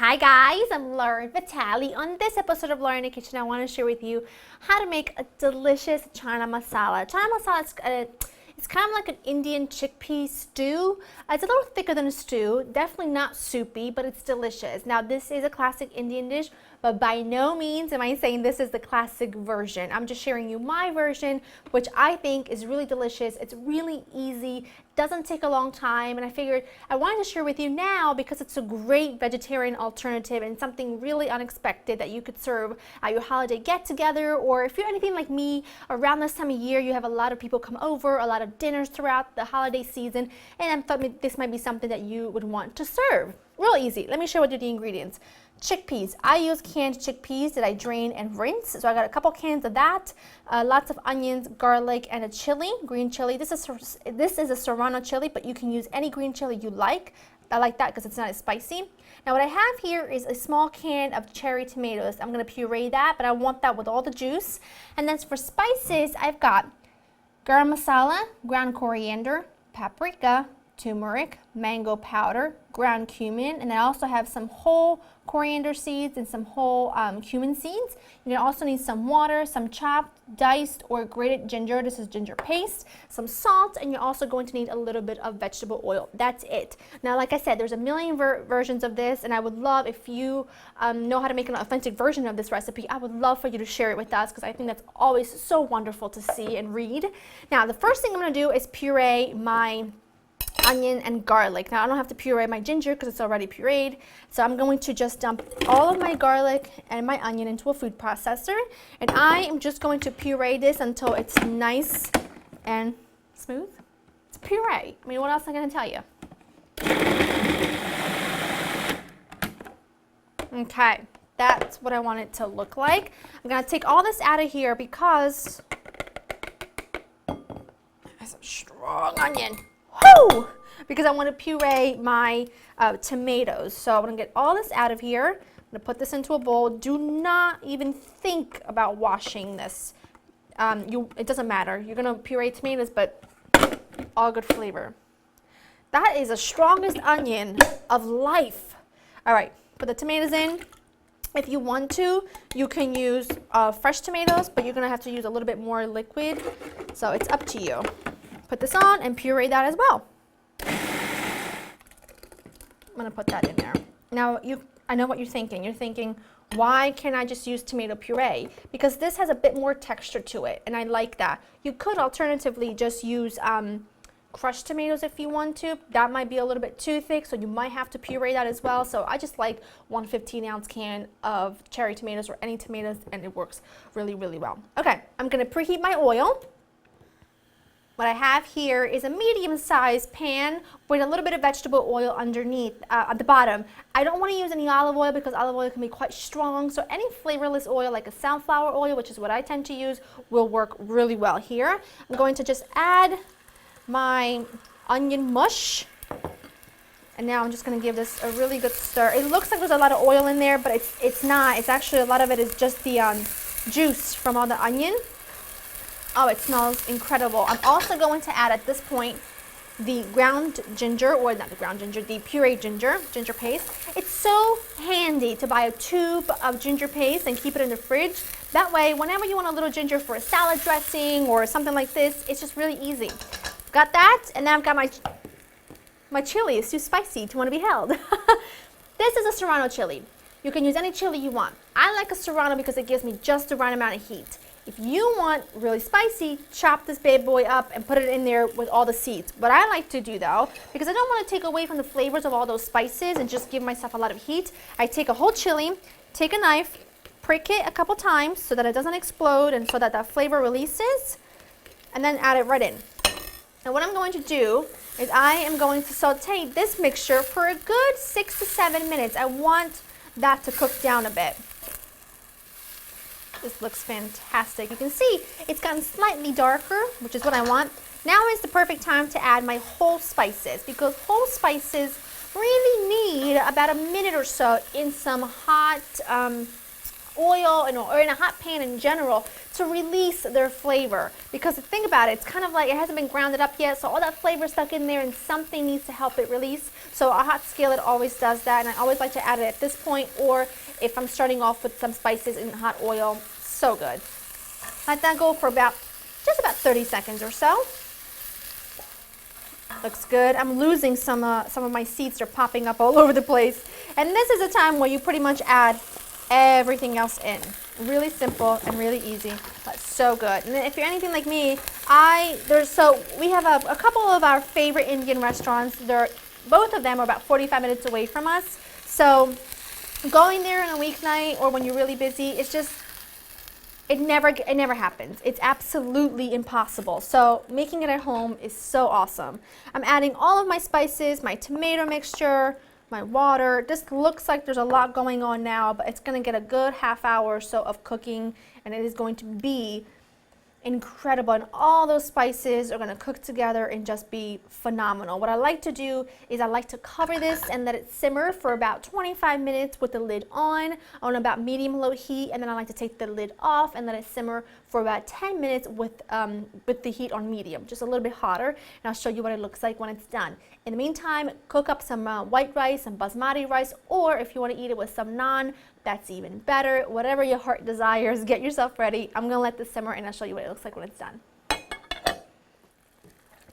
Hi guys, I'm Lauren Vitale. On this episode of Lauren in the Kitchen, I want to share with you how to make a delicious Chana Masala. Chana Masala is it's kind of like an Indian chickpea stew. It's a little thicker than a stew, definitely not soupy, but it's delicious. Now this is a classic Indian dish, but by no means am I saying this is the classic version. I'm just sharing you my version, which I think is really delicious. It's really easy, doesn't take a long time, and I figured I wanted to share with you now because it's a great vegetarian alternative and something really unexpected that you could serve at your holiday get-together, or if you're anything like me, around this time of year you have a lot of people come over, a lot of dinners throughout the holiday season, and I thought this might be something that you would want to serve. Real easy. Let me share with you the ingredients. Chickpeas. I use canned chickpeas that I drain and rinse. So I got a couple cans of that, lots of onions, garlic, and a chili, green chili. This is a serrano chili, but you can use any green chili you like. I like that because it's not as spicy. Now what I have here is a small can of cherry tomatoes. I'm going to puree that, but I want that with all the juice. And then for spices, I've got garam masala, ground coriander, paprika, turmeric, mango powder, ground cumin, and I also have some whole coriander seeds and some whole cumin seeds. You're going to also need some water, some chopped, diced, or grated ginger. This is ginger paste, some salt, and you're also going to need a little bit of vegetable oil. That's it. Now, like I said, there's a million versions of this, and I would love if you know how to make an authentic version of this recipe. I would love for you to share it with us because I think that's always so wonderful to see and read. Now, the first thing I'm going to do is puree my onion and garlic. Now I don't have to puree my ginger because it's already pureed, so I'm going to just dump all of my garlic and my onion into a food processor, and I am just going to puree this until it's nice and smooth. It's puree. I mean, what else am I going to tell you? Okay, that's what I want it to look like. I'm going to take all this out of here because it's a strong onion. Whoo! Because I want to puree my tomatoes. So I'm going to get all this out of here. I'm going to put this into a bowl. Do not even think about washing this. It doesn't matter. You're going to puree tomatoes, but all good flavor. That is the strongest onion of life. All right, put the tomatoes in. If you want to, you can use fresh tomatoes, but you're going to have to use a little bit more liquid. So it's up to you. Put this on and puree that as well. I'm going to put that in there. Now, I know what you're thinking. You're thinking, why can't I just use tomato puree? Because this has a bit more texture to it, and I like that. You could alternatively just use crushed tomatoes if you want to. That might be a little bit too thick, so you might have to puree that as well. So I just like one 15-ounce can of cherry tomatoes or any tomatoes, and it works really, really well. Okay, I'm going to preheat my oil. What I have here is a medium-sized pan with a little bit of vegetable oil underneath at the bottom. I don't want to use any olive oil because olive oil can be quite strong, so any flavorless oil like a sunflower oil, which is what I tend to use, will work really well here. I'm going to just add my onion mush, and now I'm just going to give this a really good stir. It looks like there's a lot of oil in there, but it's not. It's actually, a lot of it is just the juice from all the onion. Oh, it smells incredible. I'm also going to add at this point the ground ginger, or not the ground ginger, the pureed ginger paste. It's so handy to buy a tube of ginger paste and keep it in the fridge. That way, whenever you want a little ginger for a salad dressing or something like this, it's just really easy. Got that, and now I've got my chili. It's too spicy to want to be held. This is a serrano chili. You can use any chili you want. I like a serrano because it gives me just the right amount of heat. If you want really spicy, chop this bad boy up and put it in there with all the seeds. What I like to do though, because I don't want to take away from the flavors of all those spices and just give myself a lot of heat, I take a whole chili, take a knife, prick it a couple times so that it doesn't explode and so that that flavor releases, and then add it right in. Now what I'm going to do is I am going to saute this mixture for a good 6 to 7 minutes. I want that to cook down a bit. This looks fantastic. You can see it's gotten slightly darker, which is what I want. Now is the perfect time to add my whole spices, because whole spices really need about a minute or so in some hot oil or in a hot pan in general to release their flavor. Because think about it, it's kind of like it hasn't been grounded up yet, so all that flavor stuck in there and something needs to help it release. So a hot skillet always does that, and I always like to add it at this point, or if I'm starting off with some spices in hot oil. So good. Let that go for just about 30 seconds or so. Looks good. I'm losing some of my seeds. They're popping up all over the place. And this is a time where you pretty much add everything else in. Really simple and really easy, but so good. And if you're anything like me, we have a couple of our favorite Indian restaurants. Both of them are about 45 minutes away from us. So going there on a weeknight or when you're really busy, it never happens. It's absolutely impossible. So making it at home is so awesome. I'm adding all of my spices, my tomato mixture, my water. This looks like there's a lot going on now, but it's going to get a good half hour or so of cooking, and it is going to be incredible, and all those spices are going to cook together and just be phenomenal. What I like to do is I like to cover this and let it simmer for about 25 minutes with the lid on about medium-low heat, and then I like to take the lid off and let it simmer for about 10 minutes with the heat on medium, just a little bit hotter, and I'll show you what it looks like when it's done. In the meantime, cook up some white rice, some basmati rice, or if you want to eat it with some naan, that's even better. Whatever your heart desires, get yourself ready. I'm gonna let this simmer and I'll show you what it looks like when it's done.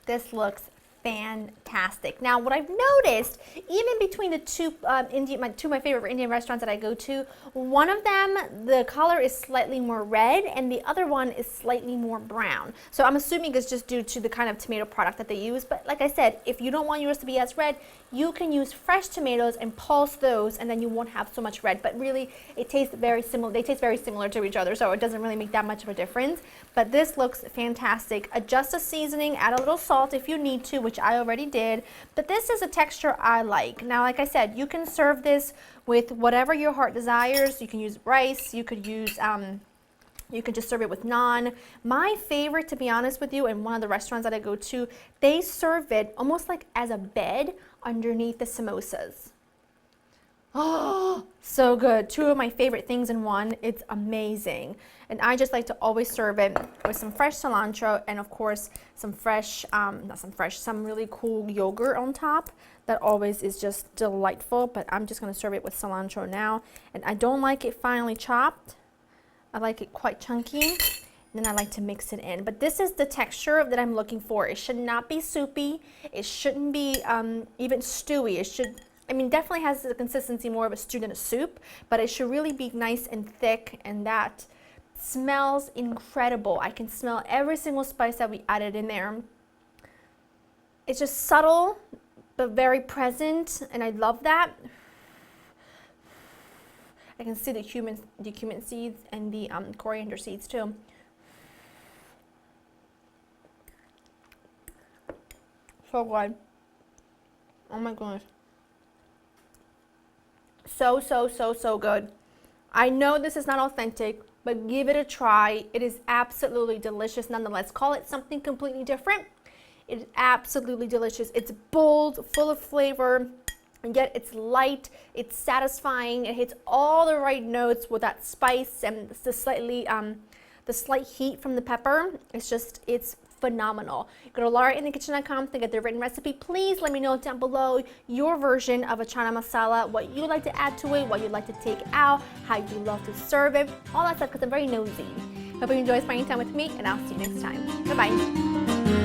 This looks fantastic. Now, what I've noticed, even between the two my favorite Indian restaurants that I go to, one of them, the color is slightly more red and the other one is slightly more brown. So I'm assuming it's just due to the kind of tomato product that they use. But like I said, if you don't want yours to be as red, you can use fresh tomatoes and pulse those, and then you won't have so much red. But really, it tastes very similar. They taste very similar to each other, so it doesn't really make that much of a difference. But this looks fantastic. Adjust the seasoning, add a little salt if you need to, which I already did. But this is a texture I like. Now, like I said, you can serve this with whatever your heart desires. You can use rice. You could use you can just serve it with naan. My favorite, to be honest with you, in one of the restaurants that I go to, they serve it almost like as a bed underneath the samosas. Oh, so good. Two of my favorite things in one. It's amazing. And I just like to always serve it with some fresh cilantro and of course some really cool yogurt on top. That always is just delightful, but I'm just gonna serve it with cilantro now. And I don't like it finely chopped. I like it quite chunky, and then I like to mix it in. But this is the texture that I'm looking for. It should not be soupy. It shouldn't be even stewy. It should, definitely has the consistency more of a stew than a soup, but it should really be nice and thick, and that smells incredible. I can smell every single spice that we added in there. It's just subtle, but very present, and I love that. I can see the cumin seeds and the coriander seeds too. So good. Oh my goodness. So good. I know this is not authentic, but give it a try. It is absolutely delicious nonetheless. Call it something completely different. It is absolutely delicious. It's bold, full of flavor, and yet it's light, it's satisfying, it hits all the right notes with that spice and the slight heat from the pepper. It's phenomenal. Go to laurainthekitchen.com to get the written recipe. Please let me know down below your version of a chana masala, what you like to add to it, what you'd like to take out, how you love to serve it, all that stuff, because I'm very nosy. Hope you enjoy spending time with me, and I'll see you next time. Bye-bye.